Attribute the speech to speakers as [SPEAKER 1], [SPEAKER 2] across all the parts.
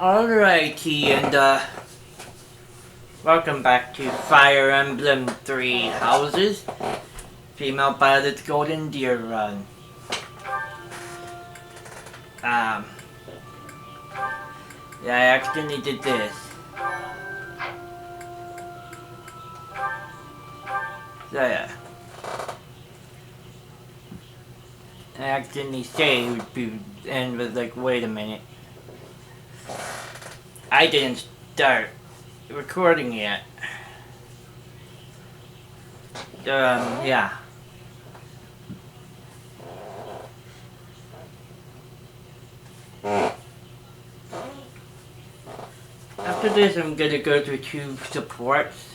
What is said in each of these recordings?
[SPEAKER 1] Alrighty, and welcome back to Fire Emblem 3 Houses, Female Pilot's Golden Deer Run. Yeah, I accidentally did this. So yeah. I accidentally saved and was like, wait a minute. I didn't start recording yet. Yeah. After this, I'm gonna go to 2 supports.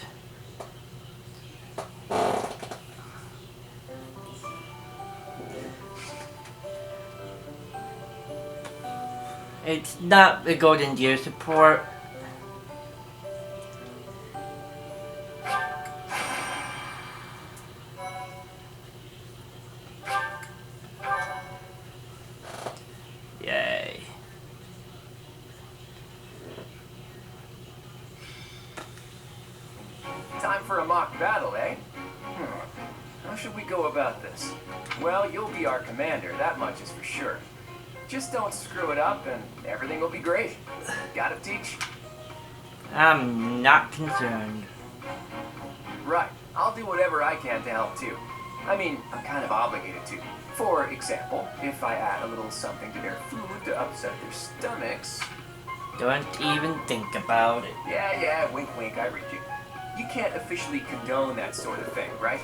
[SPEAKER 1] It's not the Golden Deer support. Yay.
[SPEAKER 2] Time for a mock battle, eh? How should we go about this? Well, you'll be our commander, that much is for sure. Just don't screw it up and everything will be great. Got it, Teach?
[SPEAKER 1] I'm not concerned.
[SPEAKER 2] Right. I'll do whatever I can to help too. I mean, I'm kind of obligated to. For example, if I add a little something to their food to upset their stomachs...
[SPEAKER 1] Don't even think about it.
[SPEAKER 2] Yeah, wink wink, I read you. You can't officially condone that sort of thing, right?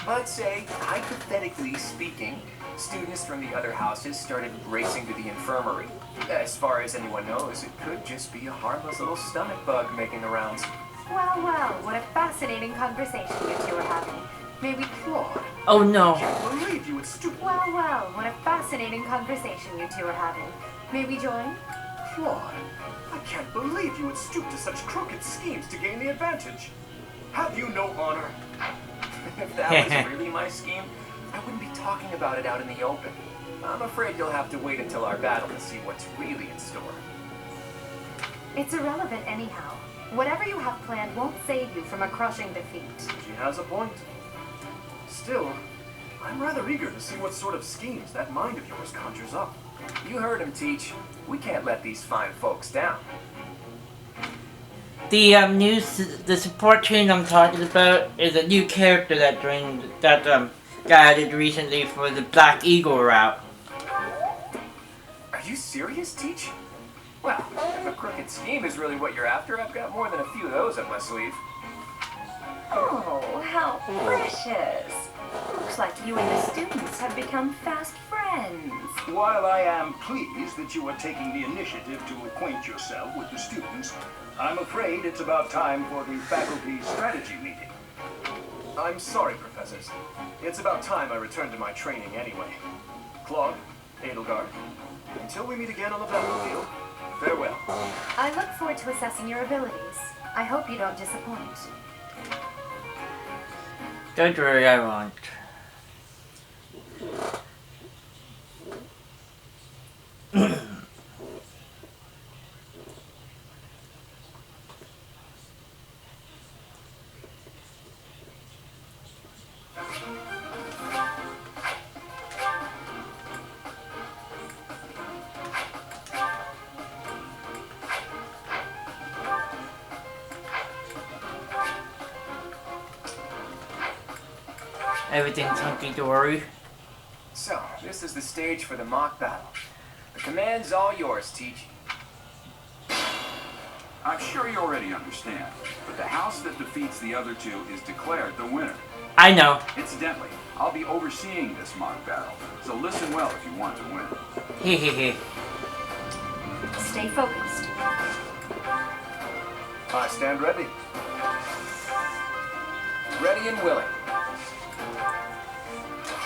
[SPEAKER 2] But say, hypothetically speaking, students from the other houses started racing to the infirmary. As far as anyone knows, it could just be a harmless little stomach bug making the rounds.
[SPEAKER 3] Well, well, what a fascinating conversation you two are having. May we...
[SPEAKER 2] Claude,
[SPEAKER 1] Oh no.
[SPEAKER 2] I can't believe you would stoop.
[SPEAKER 3] Well, well, what a fascinating conversation you two are having. May we join?
[SPEAKER 2] Claude, I can't believe you would stoop to such crooked schemes to gain the advantage. Have you no honor? If that was really my scheme, I wouldn't be talking about it out in the open. I'm afraid you'll have to wait until our battle to see what's really in store.
[SPEAKER 3] It's irrelevant anyhow. Whatever you have planned won't save you from a crushing defeat.
[SPEAKER 2] She has a point. Still, I'm rather eager to see what sort of schemes that mind of yours conjures up. You heard him, Teach. We can't let these fine folks down.
[SPEAKER 1] The the support team I'm talking about is a new character that got added recently for the Black Eagle route.
[SPEAKER 2] Are you serious, Teach? Well, if a crooked scheme is really what you're after, I've got more than a few of those up my sleeve.
[SPEAKER 3] Oh, how precious. Looks like you and the students have become fast friends.
[SPEAKER 4] While I am pleased that you are taking the initiative to acquaint yourself with the students, I'm afraid it's about time for the faculty strategy meeting.
[SPEAKER 2] I'm sorry, professors. It's about time I returned to my training anyway. Claude, Edelgard, until we meet again on the battlefield, farewell.
[SPEAKER 3] I look forward to assessing your abilities. I hope you don't disappoint.
[SPEAKER 1] Don't worry, I won't. Everything's hunky-dory.
[SPEAKER 2] So, this is the stage for the mock battle. The command's all yours, Teach.
[SPEAKER 5] I'm sure you already understand, but the house that defeats the other two is declared the winner.
[SPEAKER 1] I know.
[SPEAKER 5] Incidentally, I'll be overseeing this mock battle, so listen well if you want to win.
[SPEAKER 1] Hehehe.
[SPEAKER 3] Stay focused.
[SPEAKER 2] I stand ready. Ready and willing.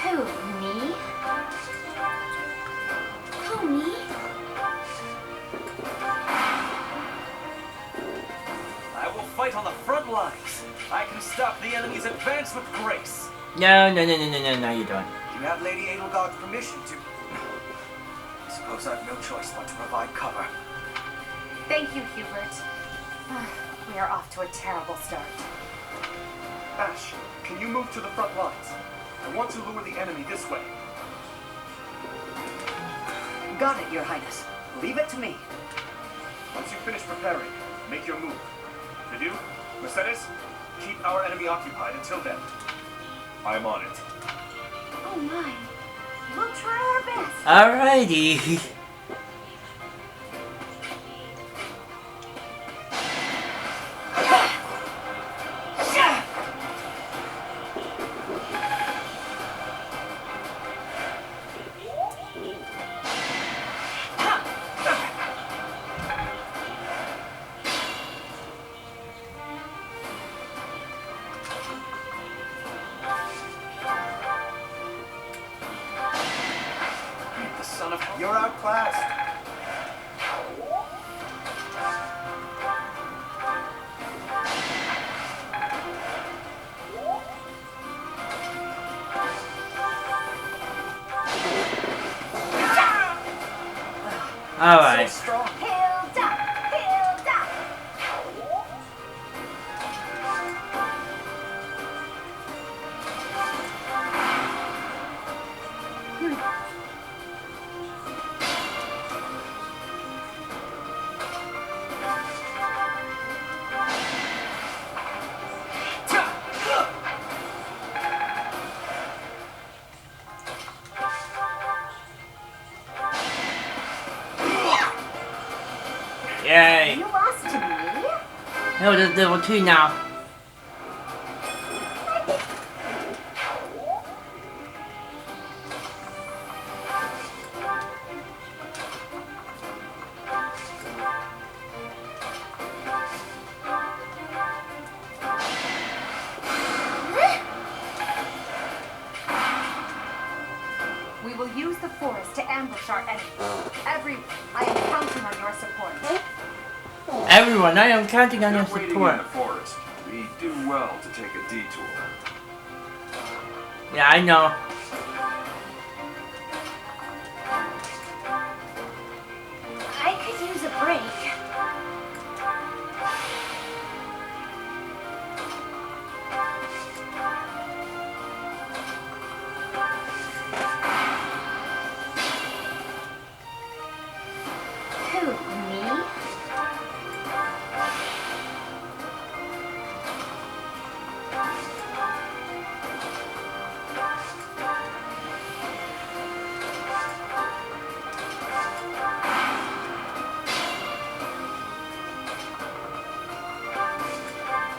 [SPEAKER 3] Who, me? Who, me?
[SPEAKER 6] I will fight on the front lines. I can stop the enemy's advance with grace.
[SPEAKER 1] No, no, you don't.
[SPEAKER 6] You have Lady Edelgard's permission to... I suppose I've no choice but to provide cover.
[SPEAKER 3] Thank you, Hubert. We are off to a terrible start.
[SPEAKER 2] Ash, can you move to the front lines? I want to lure the enemy this way.
[SPEAKER 6] Got it, Your Highness. Leave it to me.
[SPEAKER 2] Once you finish preparing, make your move. Fidu, Mercedes, keep our enemy occupied until then. I'm on it.
[SPEAKER 3] Oh my. We'll try our best.
[SPEAKER 1] Alrighty.
[SPEAKER 2] You're outclassed.
[SPEAKER 1] Alright.
[SPEAKER 2] So strong.
[SPEAKER 3] Hilda! Hilda!
[SPEAKER 1] Yay.
[SPEAKER 3] You lost to me?
[SPEAKER 1] No, there's level 2 now.
[SPEAKER 3] enemy. I am counting on your support.
[SPEAKER 1] Everyone, I am counting on your
[SPEAKER 5] They're waiting in
[SPEAKER 1] support.
[SPEAKER 5] the forest. We do well to take a detour.
[SPEAKER 1] Yeah, I know.
[SPEAKER 3] I could use a break. Who, me?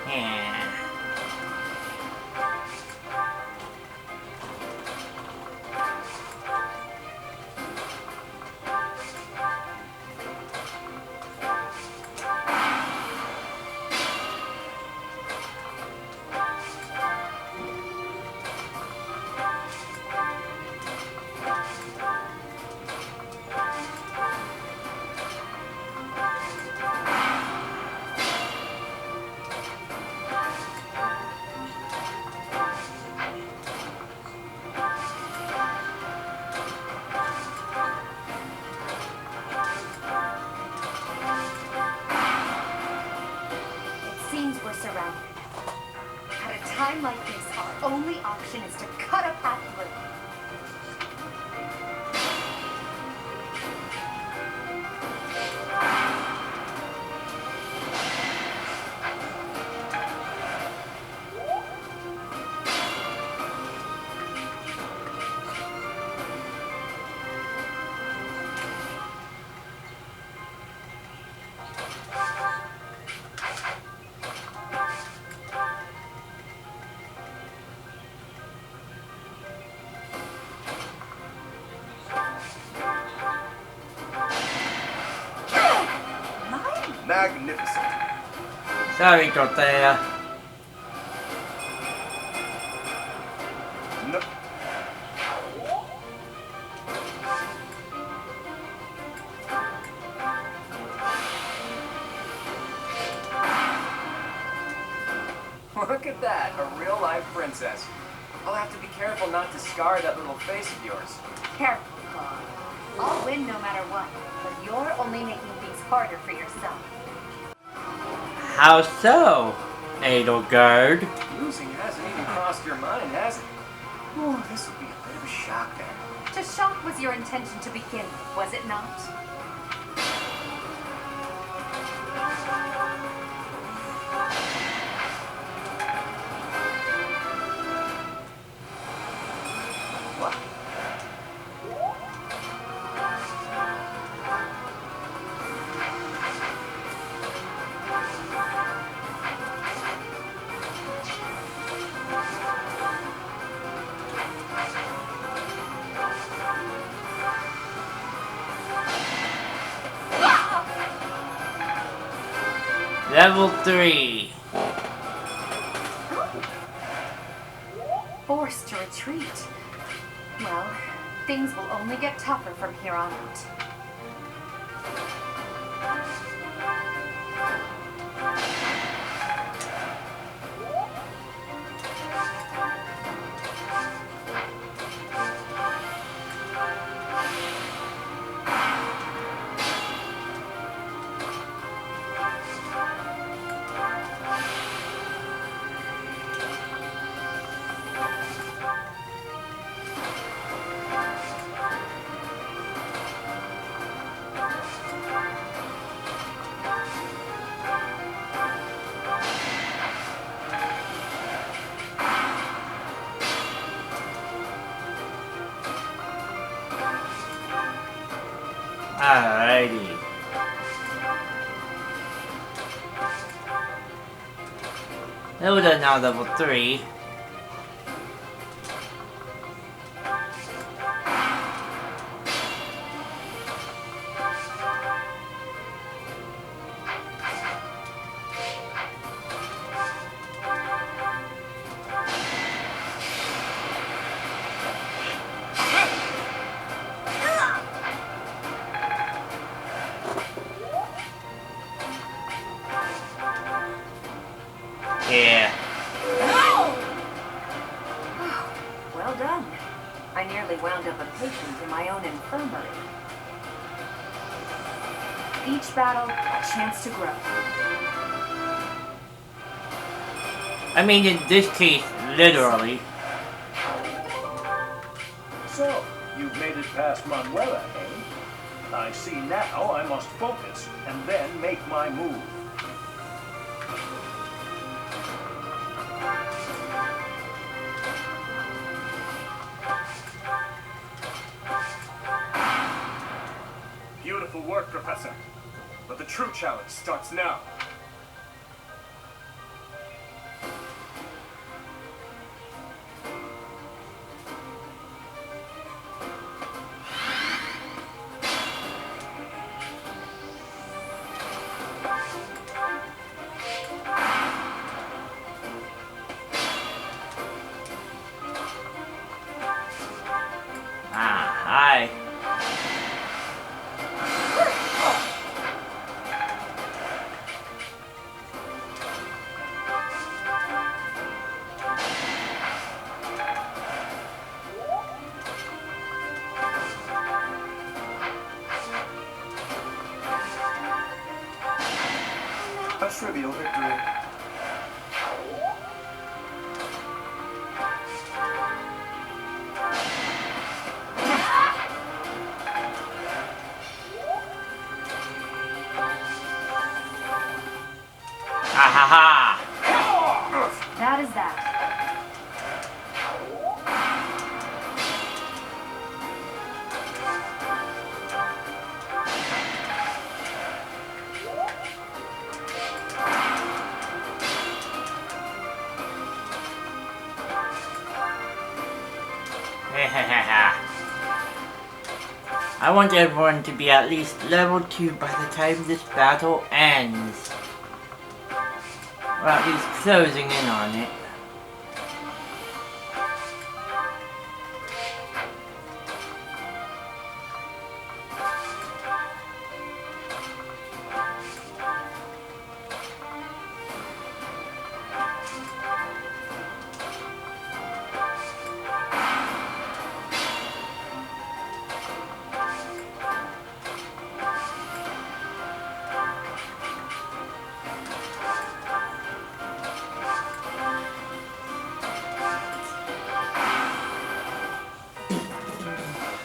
[SPEAKER 1] Yeah.
[SPEAKER 3] It seems we're surrounded. At a time like this, our only option is to cut a path through.
[SPEAKER 2] Magnificent.
[SPEAKER 1] Sorry, Tortilla.
[SPEAKER 2] No. Look at that, a real life princess. I'll have to be careful not to scar that little face of yours.
[SPEAKER 3] Careful, Claude. I'll win no matter what, but you're only making things harder for yourself.
[SPEAKER 1] How so, Edelgard?
[SPEAKER 2] Losing hasn't even crossed your mind, has it? Oh, this will be a bit of a shock then.
[SPEAKER 3] To shock was your intention to begin with, was it not?
[SPEAKER 2] What?
[SPEAKER 1] Level 3.
[SPEAKER 3] Forced to retreat. Well, things will only get tougher from here on out.
[SPEAKER 1] Alrighty. Hilda now level 3. Yeah.
[SPEAKER 3] Well done. I nearly wound up a patient in my own infirmary. Each battle, a chance to grow.
[SPEAKER 1] I mean, in this case, literally.
[SPEAKER 4] So, you've made it past Manuela, eh? I see now I must focus and then make my move.
[SPEAKER 2] Beautiful work, Professor. But the true challenge starts now.
[SPEAKER 1] Ah, hi.
[SPEAKER 2] A trivial victory.
[SPEAKER 1] Ha ha ha.
[SPEAKER 3] That is that.
[SPEAKER 1] I want everyone to be at least level 2 by the time this battle ends. Or at least closing in on it.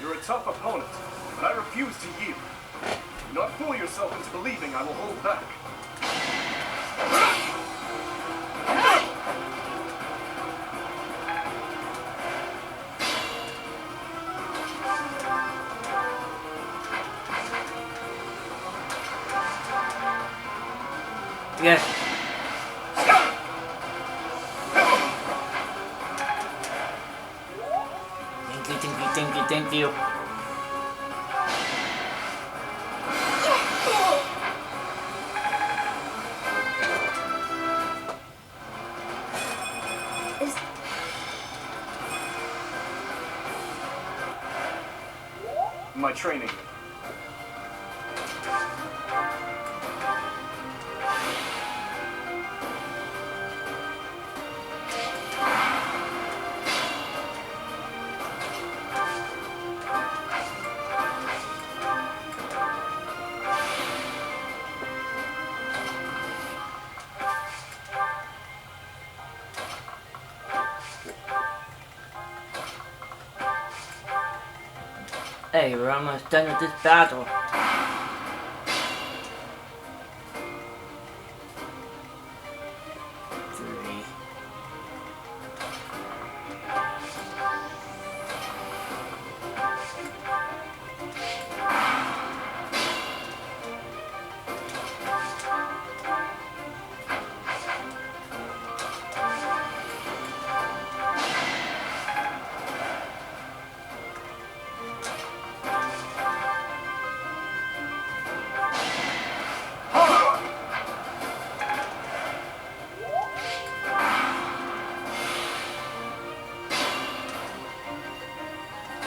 [SPEAKER 2] You're a tough opponent, but I refuse to yield. Do not fool yourself into believing I will hold back.
[SPEAKER 1] Yes. Thank you.
[SPEAKER 2] My training.
[SPEAKER 1] Hey, we're almost done with this battle. Three.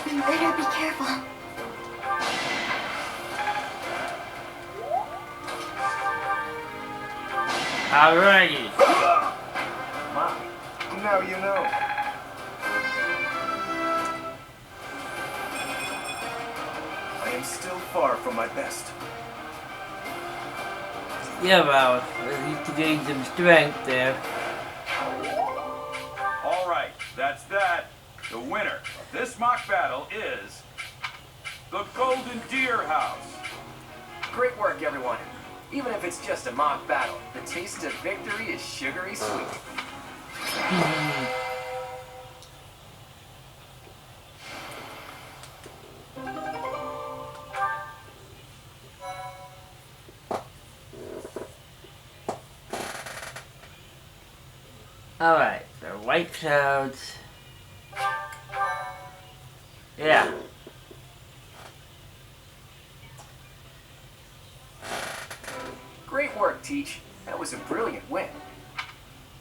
[SPEAKER 3] You better be careful.
[SPEAKER 1] Alrighty.
[SPEAKER 2] Now you know. I am still far from my best.
[SPEAKER 1] Yeah, well, at least you gained some strength there.
[SPEAKER 5] All right, that's that. The winner of this mock battle is the Golden Deer House.
[SPEAKER 2] Great work, everyone. Even if it's just a mock battle, the taste of victory is sugary sweet.
[SPEAKER 1] Alright, so white clouds. Yeah.
[SPEAKER 2] Great work, Teach. That was a brilliant win.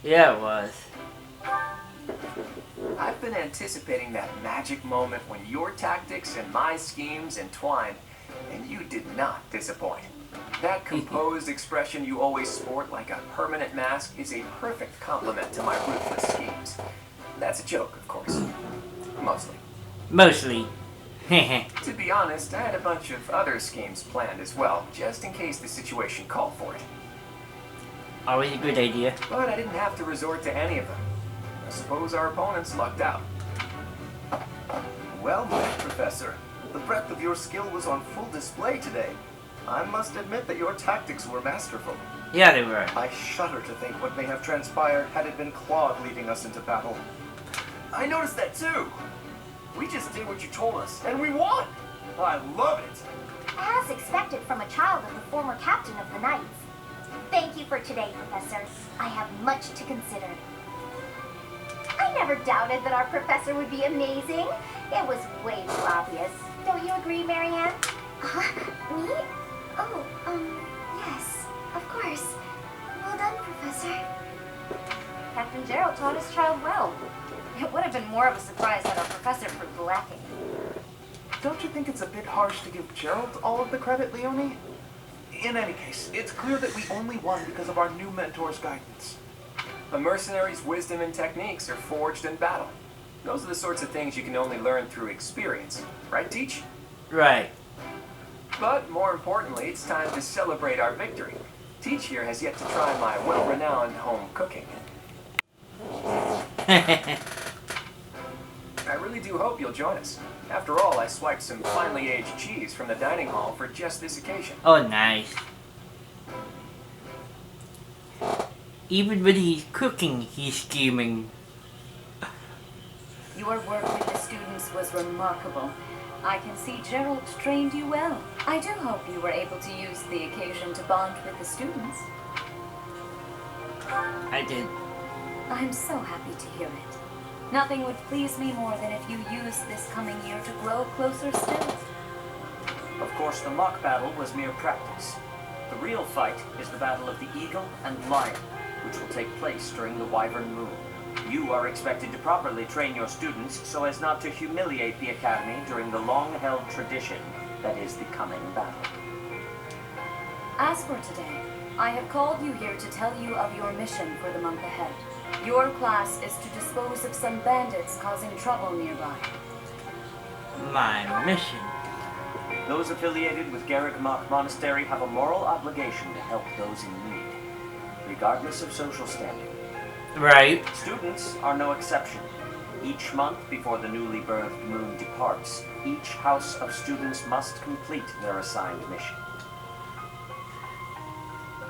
[SPEAKER 1] Yeah, it was.
[SPEAKER 2] I've been anticipating that magic moment when your tactics and my schemes entwined, and you did not disappoint. That composed expression you always sport like a permanent mask is a perfect complement to my ruthless schemes. That's a joke, of course. Mostly.
[SPEAKER 1] Mostly.
[SPEAKER 2] To be honest, I had a bunch of other schemes planned as well, just in case the situation called for it.
[SPEAKER 1] Always a good idea.
[SPEAKER 2] But I didn't have to resort to any of them. I suppose our opponents lucked out.
[SPEAKER 7] Well, my professor, the breadth of your skill was on full display today. I must admit that your tactics were masterful.
[SPEAKER 1] Yeah, they were.
[SPEAKER 7] I shudder to think what may have transpired had it been Claude leading us into battle.
[SPEAKER 6] I noticed that too. We just did what you told us, and we won. I love it.
[SPEAKER 3] As expected from a child of the former captain of the Knights. Thank you for today, Professor. I have much to consider. I never doubted that our professor would be amazing. It was way too obvious. Don't you agree, Marianne? Me? Oh, yes, of course. Well done, Professor.
[SPEAKER 8] Captain Gerald taught his child well. It would have been more of a surprise had our professor proved lacking.
[SPEAKER 7] Don't you think it's a bit harsh to give Gerald all of the credit, Leonie? In any case, it's clear that we only won because of our new mentor's guidance.
[SPEAKER 2] A mercenary's wisdom and techniques are forged in battle. Those are the sorts of things you can only learn through experience. Right, Teach?
[SPEAKER 1] Right.
[SPEAKER 2] But more importantly, it's time to celebrate our victory. Teach here has yet to try my well-renowned home cooking. I really do hope you'll join us. After all, I swiped some finely aged cheese from the dining hall for just this occasion.
[SPEAKER 1] Oh, nice. Even when he's cooking, he's scheming.
[SPEAKER 8] Your work with the students was remarkable. I can see Gerald trained you well. I do hope you were able to use the occasion to bond with the students.
[SPEAKER 1] I did.
[SPEAKER 8] I'm so happy to hear it. Nothing would please me more than if you used this coming year to grow closer still.
[SPEAKER 6] Of course, the mock battle was mere practice. The real fight is the battle of the Eagle and Lion, which will take place during the Wyvern Moon. You are expected to properly train your students so as not to humiliate the Academy during the long-held tradition that is the coming battle.
[SPEAKER 8] As for today, I have called you here to tell you of your mission for the month ahead. Your class is to dispose of some bandits causing trouble nearby.
[SPEAKER 1] My mission.
[SPEAKER 6] Those affiliated with Garrick Mock Monastery have a moral obligation to help those in need, regardless of social standing.
[SPEAKER 1] Right.
[SPEAKER 6] Students are no exception. Each month before the newly birthed moon departs, each house of students must complete their assigned mission.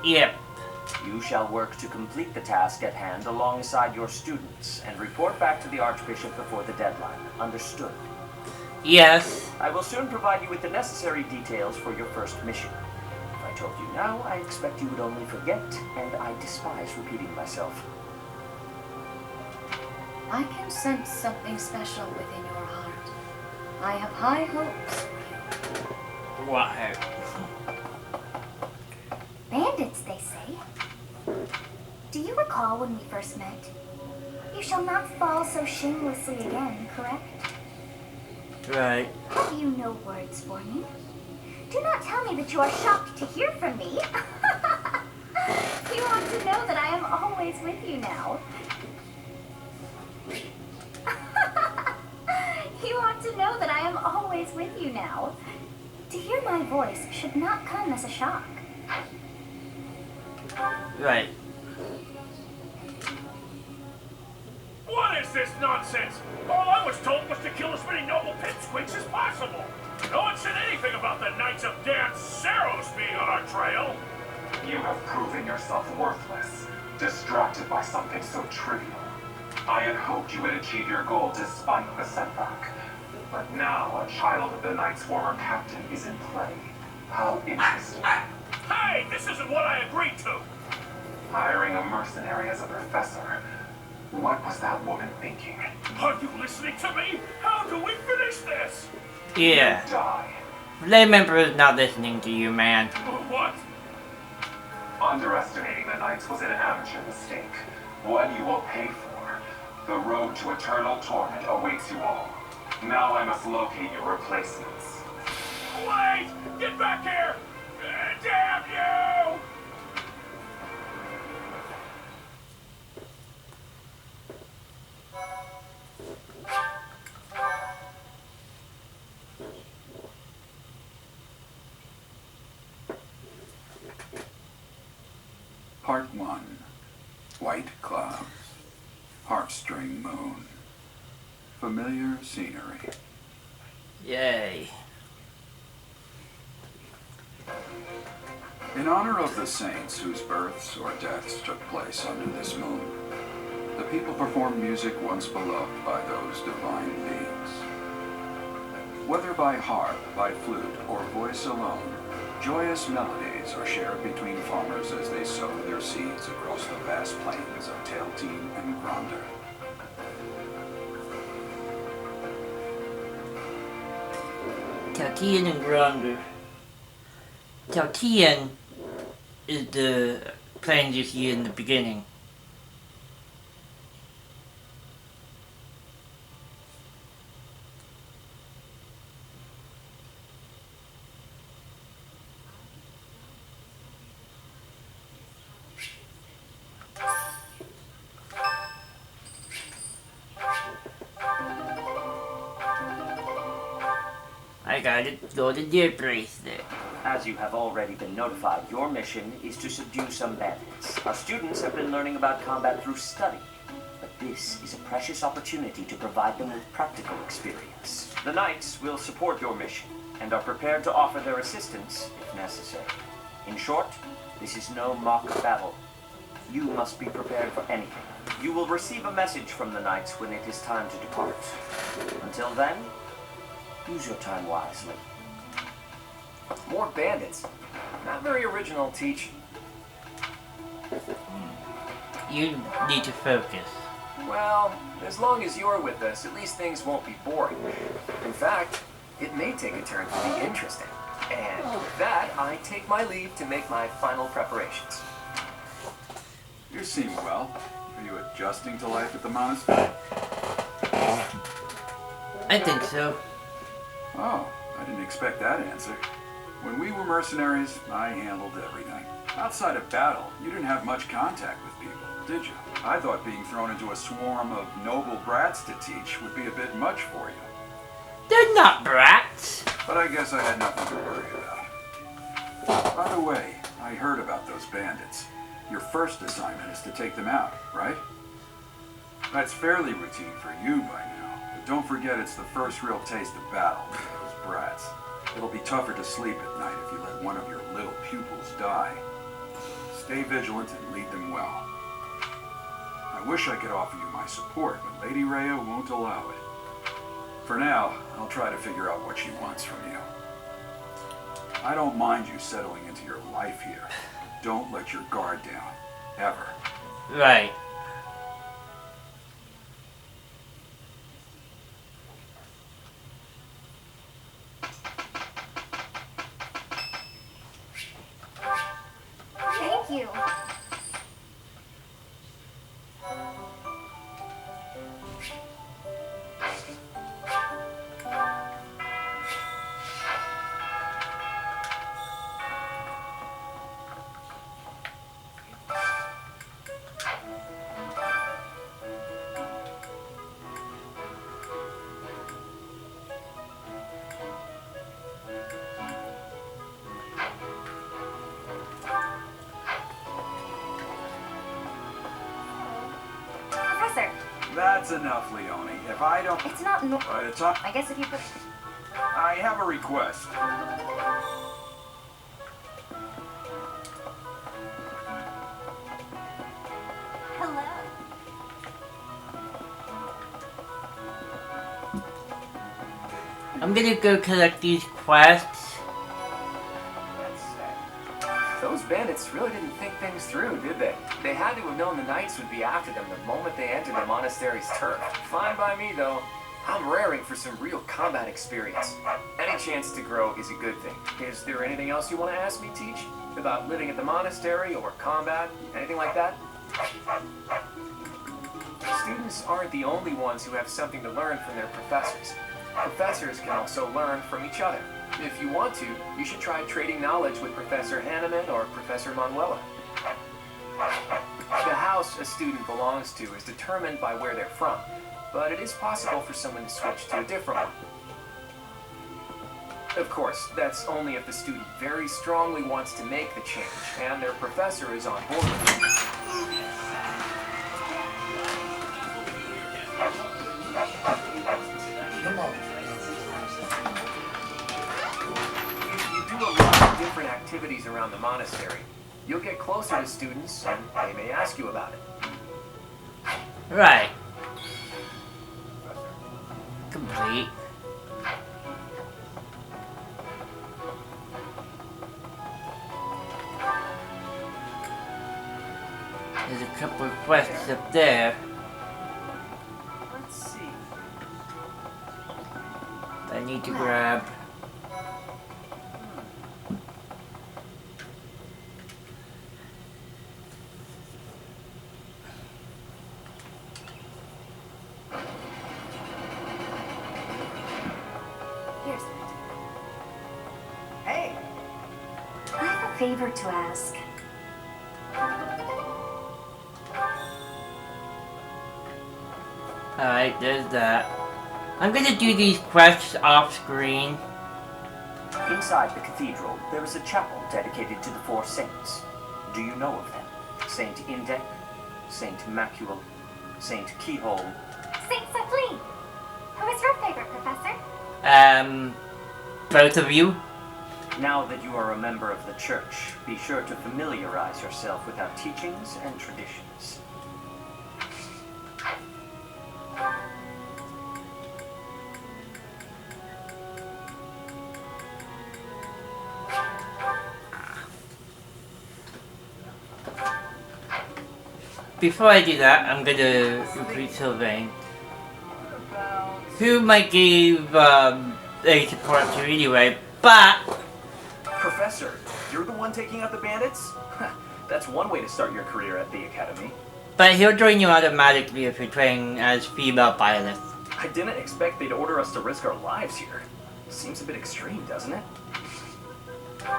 [SPEAKER 1] Yep.
[SPEAKER 6] You shall work to complete the task at hand alongside your students and report back to the Archbishop before the deadline. Understood?
[SPEAKER 1] Yes.
[SPEAKER 6] I will soon provide you with the necessary details for your first mission. If I told you now, I expect you would only forget, and I despise repeating myself.
[SPEAKER 8] I can sense something special within your heart. I have high hopes for you.
[SPEAKER 1] Why?
[SPEAKER 3] Bandits, they say. Do you recall when we first met? You shall not fall so shamelessly again, correct?
[SPEAKER 1] Right.
[SPEAKER 3] Have you no words for me? Do not tell me that you are shocked to hear from me. You want to know that I am always with you now.
[SPEAKER 1] Right.
[SPEAKER 9] What is this nonsense? All I was told was to kill as many noble pipsqueaks as possible. No one said anything about the Knights of Dan Saros being on our trail.
[SPEAKER 10] You have proven yourself worthless, distracted by something so trivial. I had hoped you would achieve your goal despite the setback. But now a child of the Knight's former captain is in play. How interesting.
[SPEAKER 9] Hey, this isn't what I agreed to.
[SPEAKER 10] Hiring a mercenary as a professor. What was that woman thinking?
[SPEAKER 9] Are you listening to me? How do we finish this?
[SPEAKER 1] Yeah.
[SPEAKER 10] You die.
[SPEAKER 1] Lay member is not listening to you, man.
[SPEAKER 9] What?
[SPEAKER 10] Underestimating the Knights was an amateur mistake. One you will pay for. The road to eternal torment awaits you all. Now I must locate your replacements.
[SPEAKER 9] Wait! Get back here! Damn you!
[SPEAKER 5] Part 1. White clouds. Heartstring moon. Familiar scenery.
[SPEAKER 1] Yay.
[SPEAKER 5] In honor of the saints whose births or deaths took place under this moon, the people perform music once beloved by those divine beings. Whether by harp, by flute, or voice alone, joyous melodies are shared between farmers as they sow their seeds across the vast plains of Tailtean and Gronder.
[SPEAKER 1] Tailtean and Gronder. Tailtean is the plains you see in the beginning. I got it. Go to deer bracelet.
[SPEAKER 6] As you have already been notified, your mission is to subdue some bandits. Our students have been learning about combat through study, but this is a precious opportunity to provide them with practical experience. The Knights will support your mission and are prepared to offer their assistance if necessary. In short, this is no mock battle. You must be prepared for anything. You will receive a message from the Knights when it is time to depart. Until then, use your time wisely.
[SPEAKER 2] More bandits. Not very original, Teach.
[SPEAKER 1] You need to focus.
[SPEAKER 2] Well, as long as you're with us, at least things won't be boring. In fact, it may take a turn to be interesting. And with that, I take my leave to make my final preparations.
[SPEAKER 5] You seem well. Are you adjusting to life at the monastery?
[SPEAKER 1] I think so.
[SPEAKER 5] Oh, I didn't expect that answer. When we were mercenaries, I handled everything. Outside of battle, you didn't have much contact with people, did you? I thought being thrown into a swarm of noble brats to teach would be a bit much for you.
[SPEAKER 1] They're not brats.
[SPEAKER 5] But I guess I had nothing to worry about. By the way, I heard about those bandits. Your first assignment is to take them out, right? That's fairly routine for you by now. But don't forget it's the first real taste of battle with those brats. It'll be tougher to sleep at night if you let one of your little pupils die. Stay vigilant and lead them well. I wish I could offer you my support, but Lady Rhea won't allow it. For now, I'll try to figure out what she wants from you. I don't mind you settling into your life here. Don't let your guard down. Ever.
[SPEAKER 1] Right.
[SPEAKER 3] Thank you. Professor!
[SPEAKER 5] That's enough, Leone. If I don't...
[SPEAKER 3] It's not no-
[SPEAKER 5] it's not...
[SPEAKER 3] I guess if you put...
[SPEAKER 5] I have a request.
[SPEAKER 3] Hello.
[SPEAKER 1] I'm gonna go collect these quests.
[SPEAKER 2] That's sad. Those bandits really didn't think things through, did they? They had to have known the knights would be after them the moment they entered the monastery's turf. Fine by me, though. I'm raring for some real combat experience. Any chance to grow is a good thing. Is there anything else you want to ask me, Teach? About living at the monastery or combat? Anything like that? Students aren't the only ones who have something to learn from their professors. Professors can also learn from each other. If you want to, you should try trading knowledge with Professor Hanneman or Professor Manuela. The house a student belongs to is determined by where they're from, but it is possible for someone to switch to a different one. Of course, that's only if the student very strongly wants to make the change, and their professor is on board with it. If you do a lot of different activities around the monastery, you'll get closer to students, and they may ask you about it.
[SPEAKER 1] Right. Complete. There's a couple of quests up there.
[SPEAKER 6] Let's see.
[SPEAKER 1] I need to grab.
[SPEAKER 3] Here's it.
[SPEAKER 6] Hey!
[SPEAKER 3] I have a favor to ask.
[SPEAKER 1] Alright, there's that. I'm gonna do these quests off screen.
[SPEAKER 6] Inside the cathedral, there is a chapel dedicated to the four saints. Do you know of them? Saint Indec, Saint Macule, Saint Keyhole.
[SPEAKER 3] Saint Sapleen! Who is your favorite, Professor?
[SPEAKER 1] Both of you?
[SPEAKER 6] Now that you are a member of the church, be sure to familiarize yourself with our teachings and traditions.
[SPEAKER 1] Before I do that, I'm gonna recruit Sylvain, whom I gave a support to anyway, but
[SPEAKER 11] Professor, you're the one taking out the bandits? That's one way to start your career at the academy.
[SPEAKER 1] he'll join you automatically if you're playing as female pilots.
[SPEAKER 11] I didn't expect they'd order us to risk our lives here. Seems a bit extreme, doesn't it?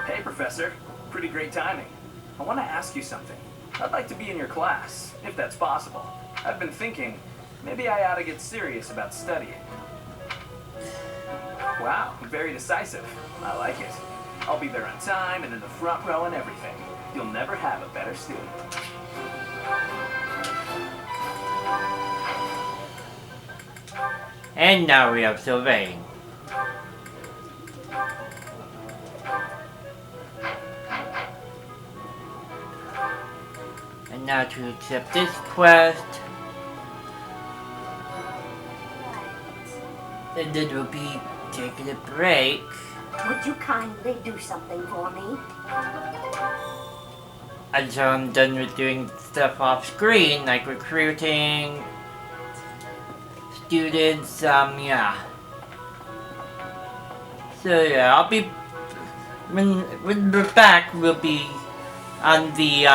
[SPEAKER 11] Hey, Professor. Pretty great timing. I want to ask you something. I'd like to be in your class, if that's possible. I've been thinking, maybe I ought to get serious about studying. Wow, very decisive. I like it. I'll be there on time and in the front row and everything. You'll never have a better student.
[SPEAKER 1] And now we have Sylvain. And now to accept this quest. And then we'll be taking a break.
[SPEAKER 3] Would you kindly do something for me?
[SPEAKER 1] Until I'm done with doing stuff off screen, like recruiting students, yeah. So yeah, I'll be, when we're back, we'll be on the,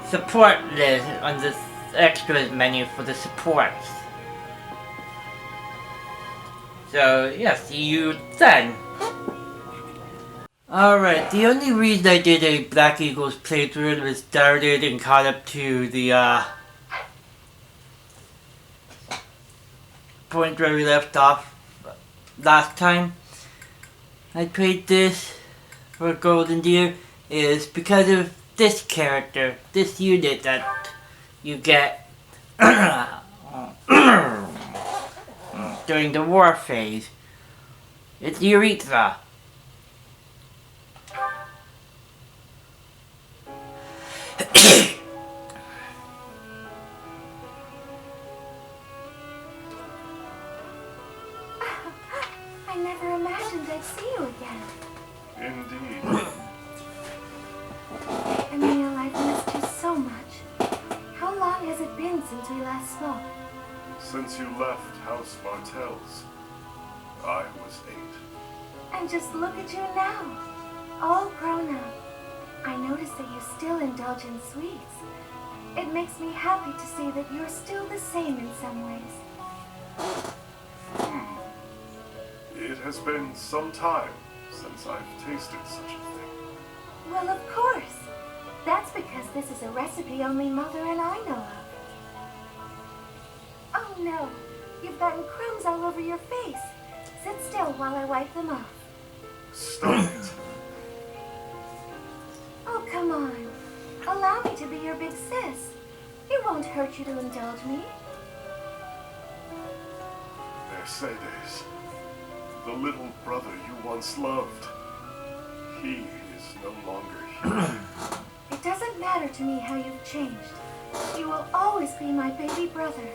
[SPEAKER 1] support list, on the extras menu for the supports. So yeah, see you then. Alright, the only reason I did a Black Eagles playthrough was started and caught up to the point where we left off last time I played this for Golden Deer is because of this character, this unit that you get during the war phase. It's urethra.
[SPEAKER 3] I never imagined I'd see you again.
[SPEAKER 9] Indeed.
[SPEAKER 3] Emil, I've missed you so much. How long has it been since we last spoke?
[SPEAKER 9] Since you left House Martell's, I was 8.
[SPEAKER 3] And just look at you now, all grown up. I notice that you still indulge in sweets. It makes me happy to see that you're still the same in some ways.
[SPEAKER 9] It has been some time since I've tasted such a thing.
[SPEAKER 3] Well, of course. That's because this is a recipe only Mother and I know of. Oh no, you've gotten crumbs all over your face. Sit still while I wipe them off.
[SPEAKER 9] Stop it.
[SPEAKER 3] Oh, come on. Allow me to be your big sis. It won't hurt you to indulge me.
[SPEAKER 9] Mercedes, the little brother you once loved, he is no longer here.
[SPEAKER 3] It doesn't matter to me how you've changed. You will always be my baby brother.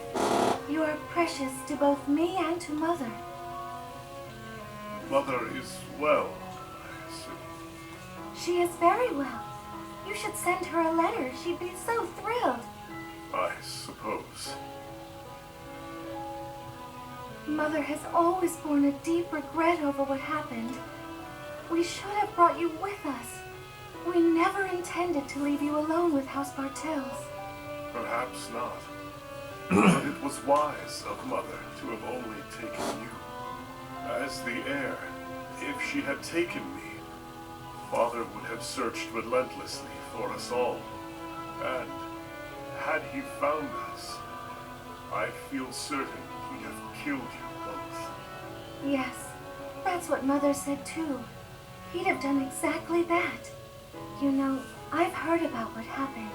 [SPEAKER 3] You are precious to both me and to Mother.
[SPEAKER 9] Mother is well, I assume.
[SPEAKER 3] She is very well. You should send her a letter. She'd be so thrilled.
[SPEAKER 9] I suppose.
[SPEAKER 3] Mother has always borne a deep regret over what happened. We should have brought you with us. We never intended to leave you alone with House Bartels.
[SPEAKER 9] Perhaps not. But it was wise of Mother to have only taken you. As the heir, if she had taken me, Father would have searched relentlessly for us all. And had he found us, I feel certain he'd have killed you both.
[SPEAKER 3] Yes, that's what Mother said too. He'd have done exactly that. You know, I've heard about what happened.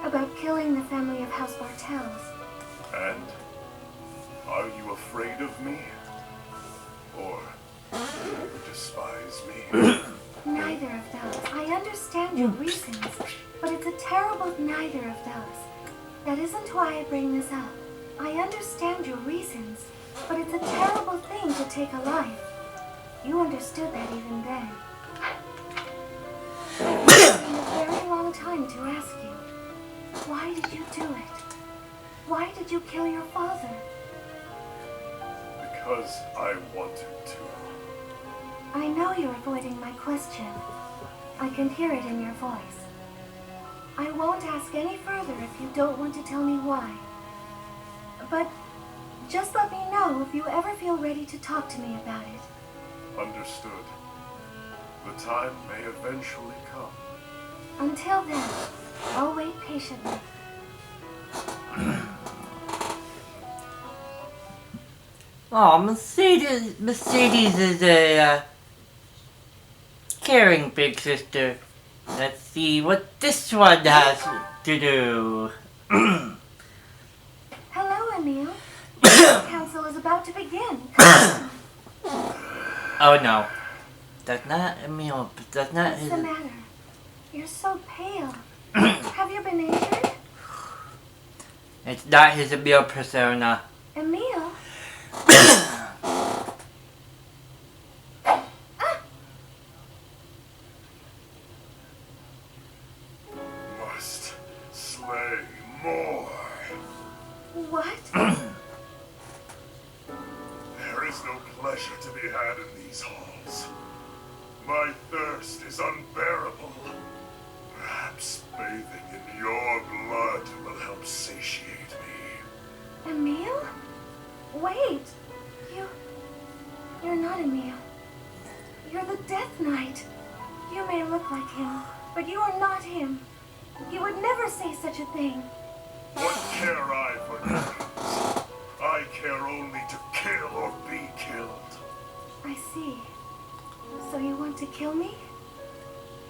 [SPEAKER 3] About killing the family of House Bartels.
[SPEAKER 9] And are you afraid of me? Or do you despise me?
[SPEAKER 3] Neither of those. I understand your reasons, but it's a terrible neither of those. That isn't why I bring this up. I understand your reasons, but it's a terrible thing to take a life. You understood that even then. It's been a very long time to ask you. Why did you do it? Why did you kill your father?
[SPEAKER 9] Because I wanted to.
[SPEAKER 3] I know you're avoiding my question. I can hear it in your voice. I won't ask any further if you don't want to tell me why. But just let me know if you ever feel ready to talk to me about it.
[SPEAKER 9] Understood. The time may eventually come.
[SPEAKER 3] Until then, I'll wait patiently.
[SPEAKER 1] Oh, Mercedes is a caring big sister. Let's see what this one has to do.
[SPEAKER 3] Hello, Emil. The council is about to begin.
[SPEAKER 1] Oh no. That's not Emil. That's not
[SPEAKER 3] What's
[SPEAKER 1] his.
[SPEAKER 3] the matter? You're so pale. Have you been injured?
[SPEAKER 1] It's not his Emil persona.
[SPEAKER 3] Emil?
[SPEAKER 9] Must slay more.
[SPEAKER 3] What?
[SPEAKER 9] There is no pleasure to be had in these halls. My thirst is unbearable. Perhaps bathing in your blood will help satiate me.
[SPEAKER 3] Emil? Wait. You're not Emil. You're the Death Knight. You may look like him, but you are not him. You would never say such a thing.
[SPEAKER 9] What care I for names? I care only to kill or be killed.
[SPEAKER 3] I see. So you want to kill me?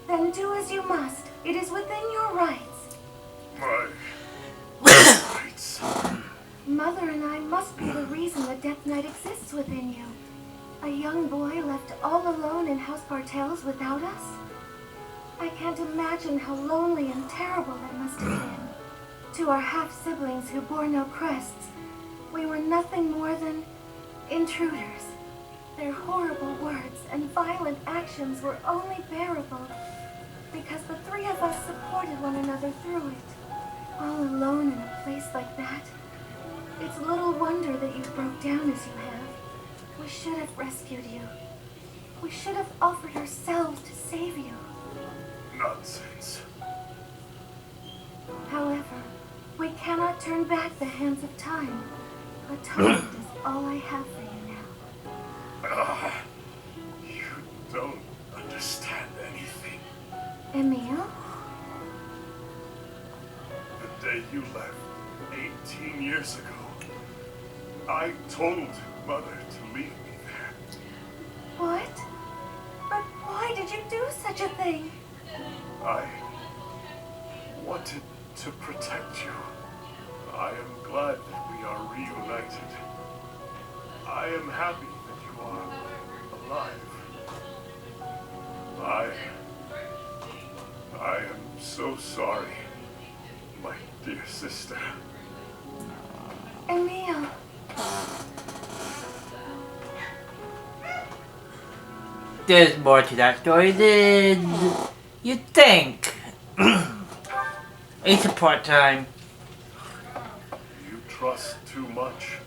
[SPEAKER 3] Then do as you must. It is within your rights.
[SPEAKER 9] My
[SPEAKER 3] Mother and I must be the reason that Death Knight exists within you. A young boy left all alone in House Bartels without us? I can't imagine how lonely and terrible that must have been. To our half-siblings who bore no crests, we were nothing more than intruders. Their horrible words and violent actions were only bearable because the three of us supported one another through it. All alone in a place like that, it's little wonder that you broke down as you have. We should have rescued you. We should have offered ourselves to save you.
[SPEAKER 9] Nonsense.
[SPEAKER 3] However, we cannot turn back the hands of time. Atonement is all I have for you now.
[SPEAKER 9] You don't understand anything.
[SPEAKER 3] Emil?
[SPEAKER 9] The day you left, 18 years ago, I told Mother to leave me there.
[SPEAKER 3] What? But why did you do such a thing?
[SPEAKER 9] I wanted to protect you. I am glad that we are reunited. I am happy that you are alive. I am so sorry, my dear sister.
[SPEAKER 3] Emil.
[SPEAKER 1] There's more to that story than you'd think. It's a part-time.
[SPEAKER 9] You trust too much,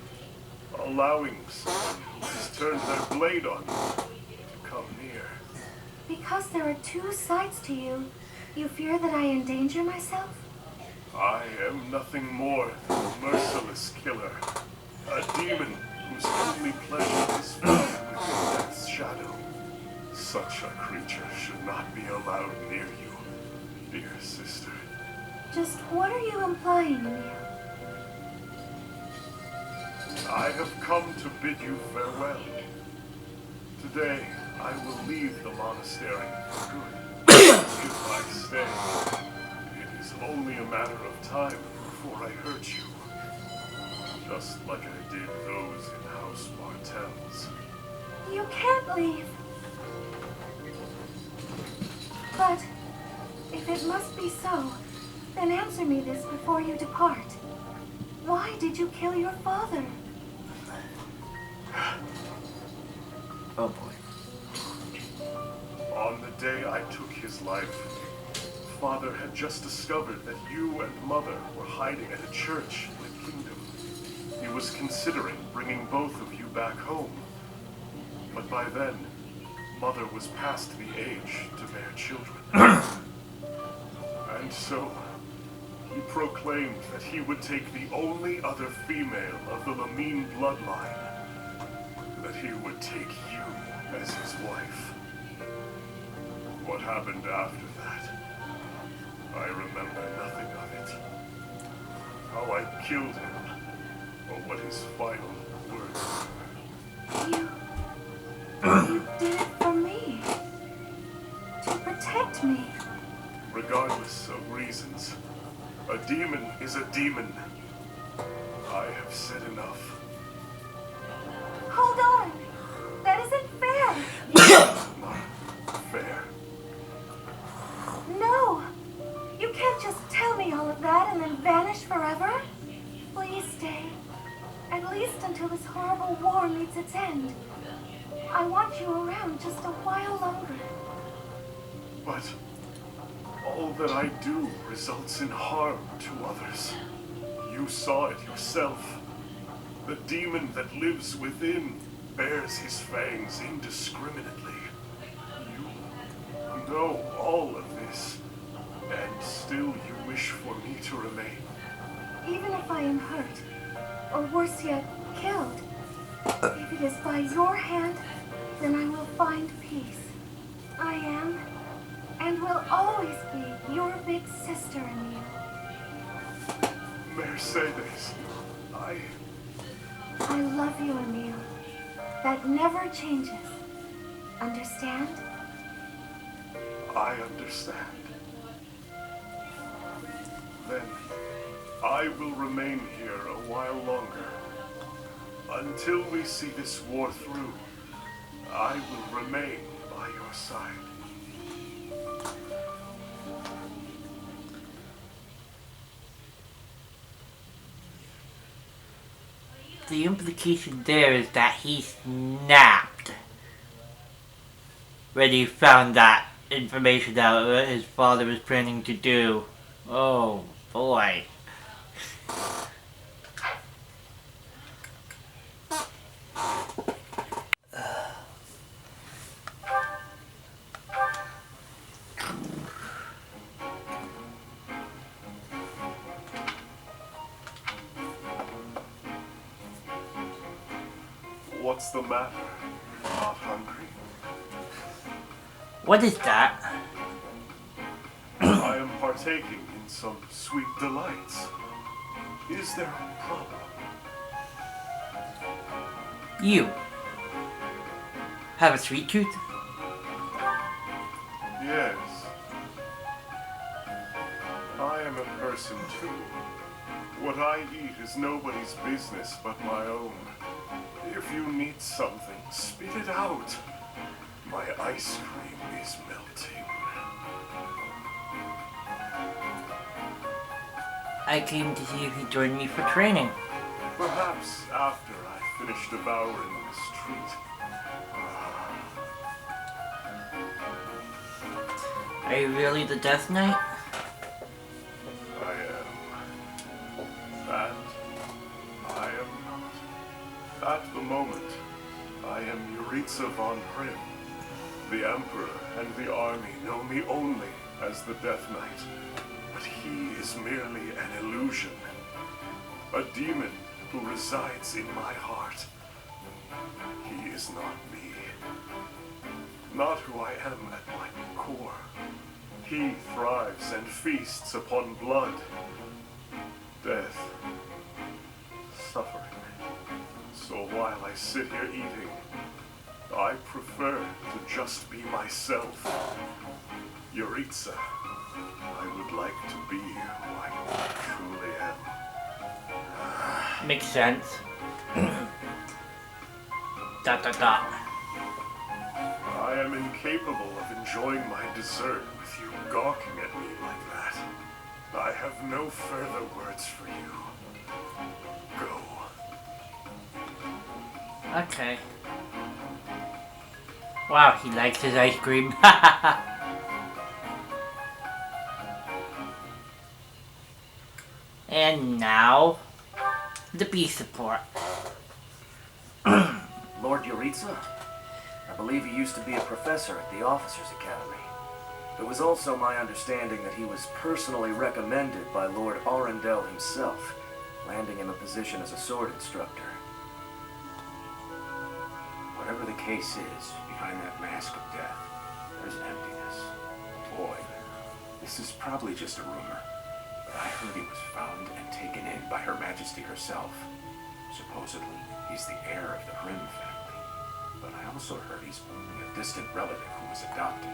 [SPEAKER 9] allowing someone who has turned their blade on you to come near.
[SPEAKER 3] Because there are two sides to you, you fear that I endanger myself?
[SPEAKER 9] I am nothing more than a merciless killer, a demon whose only pleasure is found within death's shadow. Such a creature should not be allowed near you, dear sister.
[SPEAKER 3] Just what are you implying, Emil?
[SPEAKER 9] I have come to bid you farewell. Today, I will leave the monastery for good. If I stay, it is only a matter of time before I hurt you. Just like I did those in House Bartels.
[SPEAKER 3] You can't leave. But if it must be so, then answer me this before you depart. Why did you kill your father?
[SPEAKER 1] Oh boy.
[SPEAKER 9] On the day I took his life, Father had just discovered that you and Mother were hiding at a church in the kingdom. He was considering bringing both of you back home. But by then, Mother was past the age to bear children. And so, he proclaimed that he would take the only other female of the Lamine bloodline, that he would take you as his wife. What happened after that, I remember nothing of it. How I killed him, or what his final words were.
[SPEAKER 3] You did it for me. To protect me.
[SPEAKER 9] Regardless of reasons, a demon is a demon. I have said enough.
[SPEAKER 3] Hold on. That isn't fair.
[SPEAKER 9] Not fair.
[SPEAKER 3] No. You can't just tell me all of that and then vanish forever. Please stay. At least until this horrible war meets its end. I want you around just a while longer.
[SPEAKER 9] But all that I do results in harm to others. You saw it yourself. The demon that lives within bears his fangs indiscriminately. You know all of this, and still you wish for me to remain.
[SPEAKER 3] Even if I am hurt, or worse yet, killed, if it is by your hand, then I will find peace. I am, and will always be, your big sister, Emil.
[SPEAKER 9] Mercedes,
[SPEAKER 3] I love you, Emil. That never changes. Understand?
[SPEAKER 9] I understand. Then, I will remain here a while longer. Until we see this war through, I will remain by your side.
[SPEAKER 1] The implication there is that he snapped when he found that information out what his father was planning to do. Oh boy.
[SPEAKER 9] What's the matter? Not hungry?
[SPEAKER 1] What is that?
[SPEAKER 9] I am partaking in some sweet delights. Is there a problem?
[SPEAKER 1] You have a sweet tooth?
[SPEAKER 9] Yes. I am a person too. What I eat is nobody's business but my own. If you need something, spit it out. My ice cream is melting.
[SPEAKER 1] I came to see if you joined me for training.
[SPEAKER 9] Perhaps after I finish devouring this treat.
[SPEAKER 1] Are you really the Death Knight?
[SPEAKER 9] I am. And I am not. At the moment, I am Yuritsa von Grimm. The Emperor and the army know me only as the Death Knight. But he is merely an illusion. A demon who resides in my heart. He is not me. Not who I am at my core. He thrives and feasts upon blood, death, suffering. So while I sit here eating, I prefer to just be myself. Yuritsa, I would like to be who I truly am.
[SPEAKER 1] Makes sense. Dot dot dot.
[SPEAKER 9] I am incapable of enjoying my dessert with you gawking at me like that. I have no further words for you. Go.
[SPEAKER 1] Okay. Wow, he likes his ice cream. And now, the B support.
[SPEAKER 6] Lord Yuritsa? I believe he used to be a professor at the Officers' Academy. It was also my understanding that he was personally recommended by Lord Arundel himself, landing him a position as a sword instructor.
[SPEAKER 5] Whatever the case is, behind that mask of death, there's emptiness. Boy, this is probably just a rumor, but I heard he was found and taken in by Her Majesty herself. Supposedly, he's the heir of the Grimm family, but I also heard he's only a distant relative who was adopted.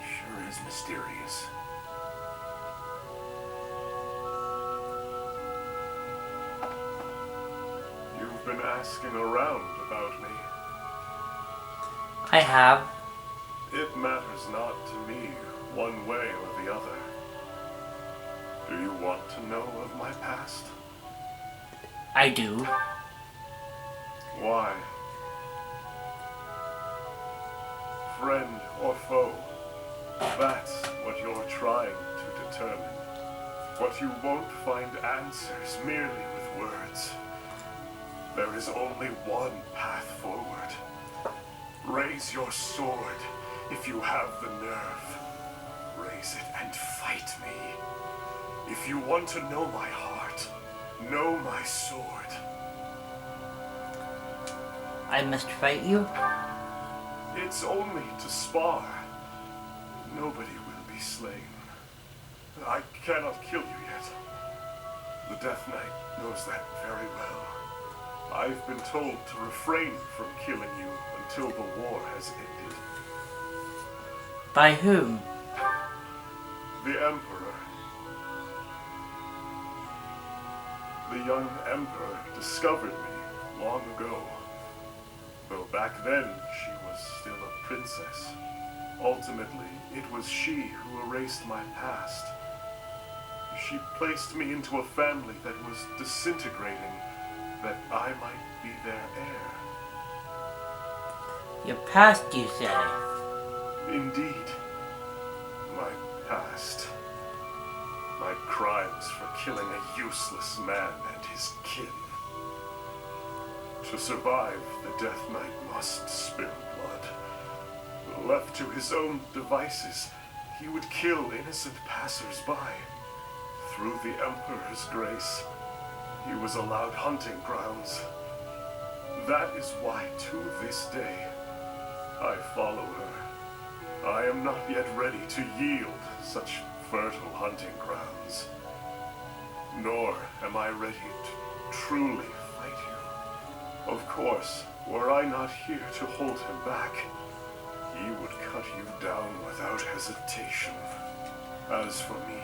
[SPEAKER 5] Sure is mysterious.
[SPEAKER 9] You've been asking around about me.
[SPEAKER 1] I have.
[SPEAKER 9] It matters not to me one way or the other. Do you want to know of my past?
[SPEAKER 1] I do.
[SPEAKER 9] Why? Friend or foe? That's what you're trying to determine. But you won't find answers merely with words. There is only one path forward. Raise your sword if you have the nerve. Raise it and fight me. If you want to know my heart, know my sword.
[SPEAKER 1] I must fight you?
[SPEAKER 9] It's only to spar. Nobody will be slain. I cannot kill you yet. The Death Knight knows that very well. I've been told to refrain from killing you until the war has ended.
[SPEAKER 1] By whom?
[SPEAKER 9] The Emperor. the young emperor discovered me long ago. Though back then she was still a princess. Ultimately, it was she who erased my past. She placed me into a family that was disintegrating, that I might be their heir.
[SPEAKER 1] Your past, you say?
[SPEAKER 9] Indeed. My past. My crimes for killing a useless man and his kin. To survive, the Death Knight must spill blood. Left to his own devices, he would kill innocent passers-by. Through the Emperor's grace, he was allowed hunting grounds. That is why, to this day, I follow her. I am not yet ready to yield such fertile hunting grounds. Nor am I ready to truly fight you. Of course, were I not here to hold him back, he would cut you down without hesitation. As for me,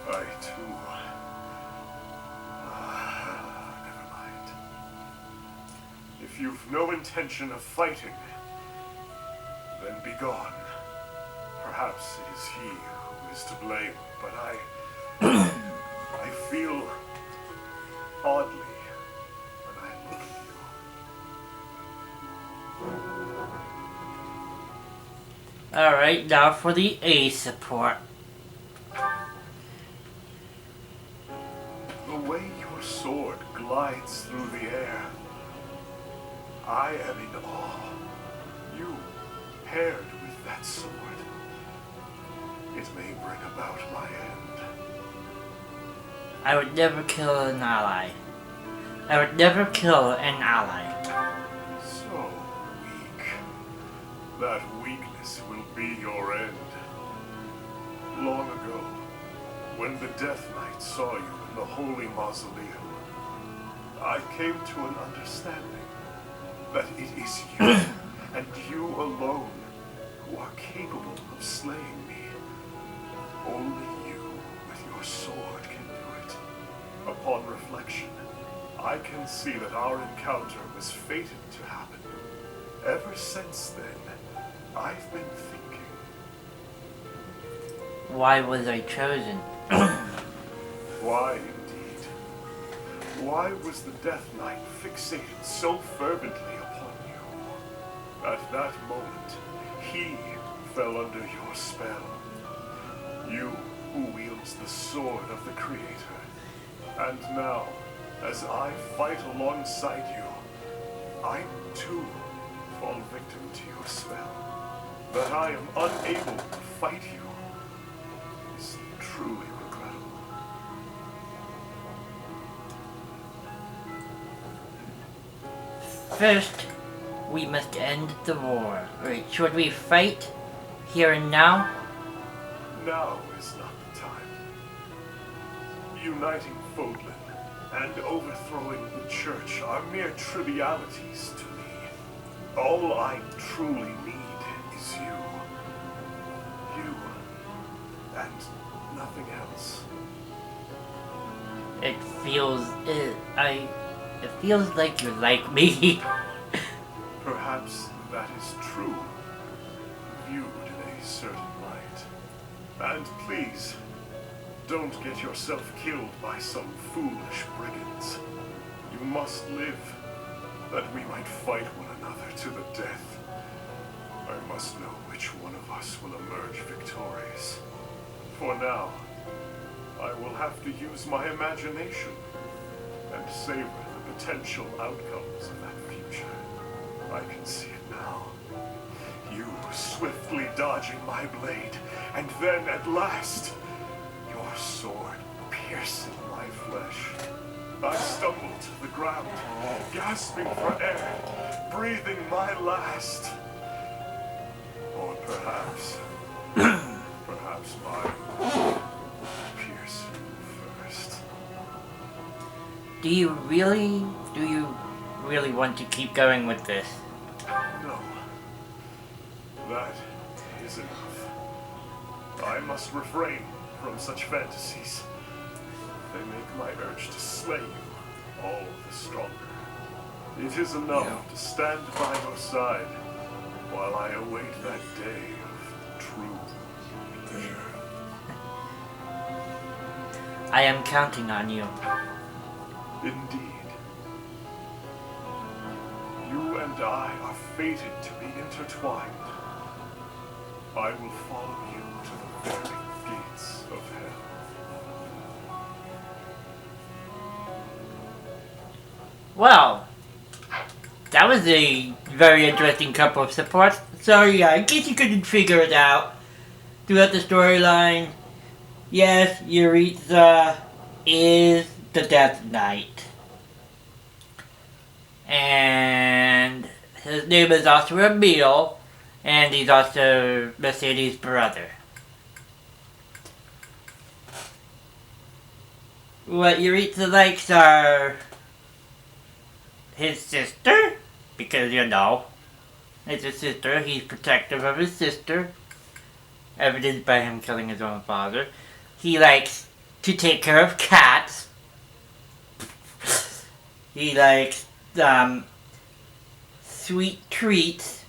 [SPEAKER 9] I too... never mind. If you've no intention of fighting, then be gone. Perhaps it is he who is to blame, but I feel oddly when I look at you.
[SPEAKER 1] Alright, now for the A support.
[SPEAKER 9] The way your sword glides through the air, I am in awe. You, paired with that sword, it may bring about my end.
[SPEAKER 1] I would never kill an ally. I would never kill an ally.
[SPEAKER 9] So weak. That weakness will be your end. Long ago, when the Death Knight saw you in the Holy Mausoleum, I came to an understanding that it is you, and you alone, who are capable of slaying me. Only you, with your sword, can do it. Upon reflection, I can see that our encounter was fated to happen. Ever since then, I've been thinking.
[SPEAKER 1] Why was I chosen?
[SPEAKER 9] Why indeed? Why was the Death Knight fixated so fervently upon you? At that moment, he fell under your spell. You who wields the sword of the Creator. And now, as I fight alongside you, I too fall victim to your spell. That I am unable to fight you is truly regrettable.
[SPEAKER 1] First, we must end the war. Right, should we fight here and now?
[SPEAKER 9] Now is not the time. Uniting Fodlan and overthrowing the church are mere trivialities to me. All I truly need is you. You and nothing else.
[SPEAKER 1] It feels like you like me.
[SPEAKER 9] Perhaps that is true, viewed in a certain light. And please, don't get yourself killed by some foolish brigands. You must live, that we might fight one another to the death. I must know which one of us will emerge victorious. For now, I will have to use my imagination and savor the potential outcomes of that future. I can see it now. You swiftly dodging my blade, and then at last, your sword piercing my flesh. I stumble to the ground, gasping for air, breathing my last. Or perhaps mine pierce you first.
[SPEAKER 1] Do you really want to keep going with this?
[SPEAKER 9] No. That is enough. I must refrain from such fantasies. they make my urge to slay you all the stronger. It is enough to stand by your side while I await that day of true pleasure.
[SPEAKER 1] I am counting on you.
[SPEAKER 9] Indeed. You and I are fated to be intertwined. I will follow you to the very gates of hell.
[SPEAKER 1] Well, that was a very interesting couple of supports. So yeah, in case you couldn't figure it out throughout the storyline, yes, Yuritsa is the Death Knight. And his name is also Emil, and he's also Mercedes' brother. What Yuritsa likes are his sister, because you know, it's his sister, he's protective of his sister, evidenced by him killing his own father. He likes to take care of cats. He likes sweet treats.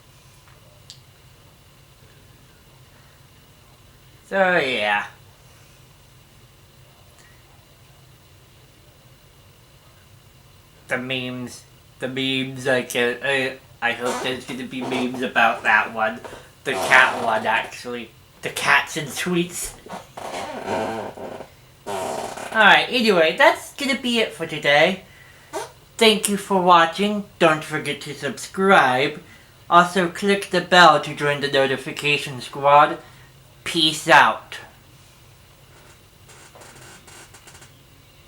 [SPEAKER 1] So yeah. The memes, I hope there's gonna be memes about that one. The cat one, actually. The cats and sweets. Alright, anyway, that's gonna be it for today. Thank you for watching. Don't forget to subscribe. Also, click the bell to join the notification squad. Peace out.